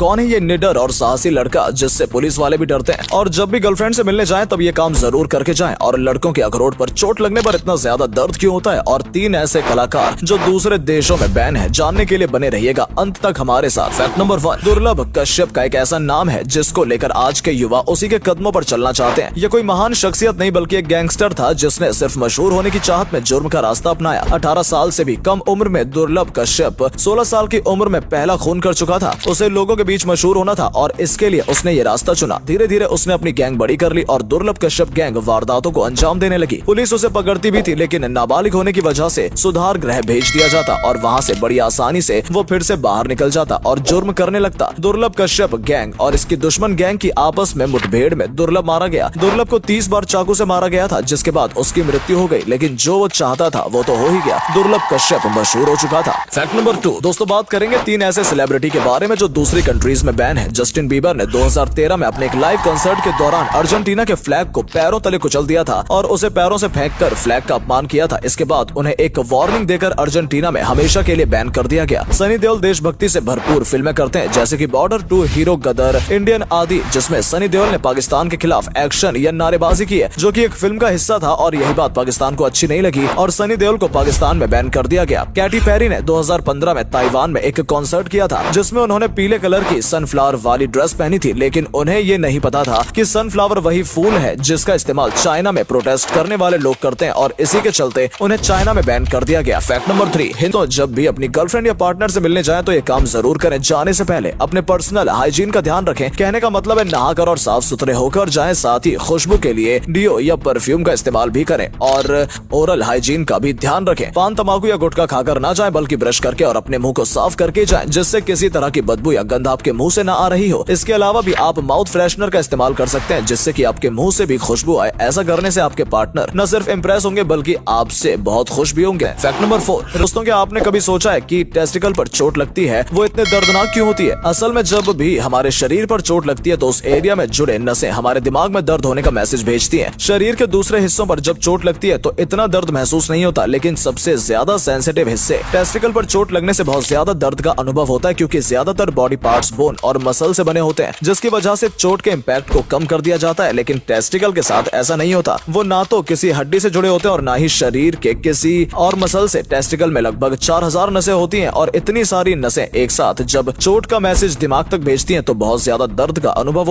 कौन है ये निडर और साहसी लड़का जिससे पुलिस वाले भी डरते हैं, और जब भी गर्लफ्रेंड से मिलने जाएं तब ये काम जरूर करके जाएं, और लड़कों के अखरोट पर चोट लगने पर इतना ज्यादा दर्द क्यों होता है, और 3 ऐसे कलाकार जो दूसरे देशों में बैन है, जानने के लिए बने रहिएगा अंत तक हमारे साथ। फैक्ट नंबर 1, दुर्लभ कश्यप का एक ऐसा नाम है जिसको लेकर आज के युवा उसी के कदमों पर चलना चाहते हैं। ये कोई महान शख्सियत नहीं बल्कि एक गैंगस्टर था जिसने सिर्फ मशहूर होने की चाहत में जुर्म का रास्ता अपनाया। 18 साल से भी कम उम्र में दुर्लभ कश्यप 16 साल की उम्र में पहला खून कर चुका था। उसे लोगों के बीच मशहूर होना था और इसके लिए उसने ये रास्ता चुना। धीरे धीरे उसने अपनी गैंग बड़ी कर ली और दुर्लभ कश्यप गैंग वारदातों को अंजाम देने लगी। पुलिस उसे पकड़ती भी थी, लेकिन नाबालिग होने की वजह से सुधार गृह भेज दिया जाता और वहाँ से बड़ी आसानी से वो फिर से बाहर निकल जाता और जुर्म करने लगता। दुर्लभ कश्यप गैंग और इसकी दुश्मन गैंग की आपस में मुठभेड़ में दुर्लभ मारा गया। दुर्लभ को 30 बार चाकू से मारा गया था, जिसके बाद उसकी मृत्यु हो गई, लेकिन जो वो चाहता था वो तो हो ही गया। दुर्लभ कश्यप मशहूर हो चुका था। फैक्ट नंबर 2, दोस्तों बात करेंगे 3 ऐसे सेलिब्रिटी के बारे में जो दूसरी कंट्रीज में बैन है। जस्टिन बीबर ने 2013 में अपने एक लाइव कंसर्ट के दौरान अर्जेंटीना के फ्लैग को पैरों तले कुचल दिया था और उसे पैरों से फेंककर फ्लैग का अपमान किया था। इसके बाद उन्हें एक वार्निंग देकर अर्जेंटीना में हमेशा के लिए बैन कर दिया गया। सनी देओल देशभक्ति से भरपूर फिल्में करते हैं, जैसे कि बॉर्डर 2, हीरो, गदर, इंडियन आदि, जिसमें सनी देओल ने पाकिस्तान के खिलाफ एक्शन या नारेबाजी की है, जो कि एक फिल्म का हिस्सा था, और यही बात पाकिस्तान को अच्छी नहीं लगी और सनी देओल को पाकिस्तान में बैन कर दिया गया। कैटी पेरी ने 2015 में ताइवान में एक कॉन्सर्ट किया था, जिसमें उन्होंने पीले कलर की सनफ्लावर वाली ड्रेस पहनी थी, लेकिन उन्हें ये नहीं पता था कि सनफ्लावर वही फूल है जिसका इस्तेमाल चाइना में प्रोटेस्ट करने वाले लोग करते हैं, और इसी के चलते उन्हें चाइना में बैन कर दिया गया। फैक्ट नंबर 3, हिंदू जब भी अपनी गर्लफ्रेंड या पार्टनर से मिलने जाएं तो ये काम जरूर करें। जाने से पहले अपने पर्सनल हाइजीन का ध्यान रखें। कहने का मतलब है नहाकर और साफ सुथरे होकर जाएं, साथ ही खुशबू के लिए डियो या परफ्यूम का इस्तेमाल भी करें, और ओरल हाइजीन का भी ध्यान रखें। पान, तंबाकू या गुटखा खाकर ना जाएं, बल्कि ब्रश करके और अपने मुंह को साफ करके जाएं, जिससे किसी तरह की बदबू या गंध आपके मुंह से ना आ रही हो। इसके अलावा भी आप माउथ फ्रेशनर का इस्तेमाल कर सकते हैं, जिससे कि आपके मुंह से भी खुशबू आए। ऐसा करने से आपके पार्टनर न सिर्फ इम्प्रेस होंगे बल्कि आपसे बहुत खुश भी होंगे। फैक्ट नंबर 4, दोस्तों क्या आपने कभी सोचा है कि टेस्टिकल पर चोट लगती है वो इतने दर्दनाक क्यों होती है? असल में जब भी हमारे शरीर पर चोट लगती है तो उस एरिया में जुड़े नसें हमारे दिमाग में दर्द होने का मैसेज भेजती हैं। शरीर के दूसरे हिस्सों पर जब चोट लगती है तो इतना दर्द महसूस नहीं होता, लेकिन सबसे ज्यादा सेंसिटिव हिस्से टेस्टिकल पर चोट लगने से बहुत ज्यादा दर्द का अनुभव होता है, क्योंकि ज्यादातर बॉडी पार्ट्स बोन और मसल से बने होते हैं, जिसकी वजह से चोट के इम्पैक्ट को कम कर दिया जाता है। लेकिन टेस्टिकल के साथ ऐसा नहीं होता। वो ना तो किसी हड्डी से जुड़े होते हैं और ना ही शरीर के किसी और मसल से। टेस्टिकल में लगभग 4000 नसें होती हैं, और इतनी सारी नसें एक साथ जब चोट का मैसेज दिमाग तक भेजती हैं तो बहुत ज्यादा दर्द का अनुभव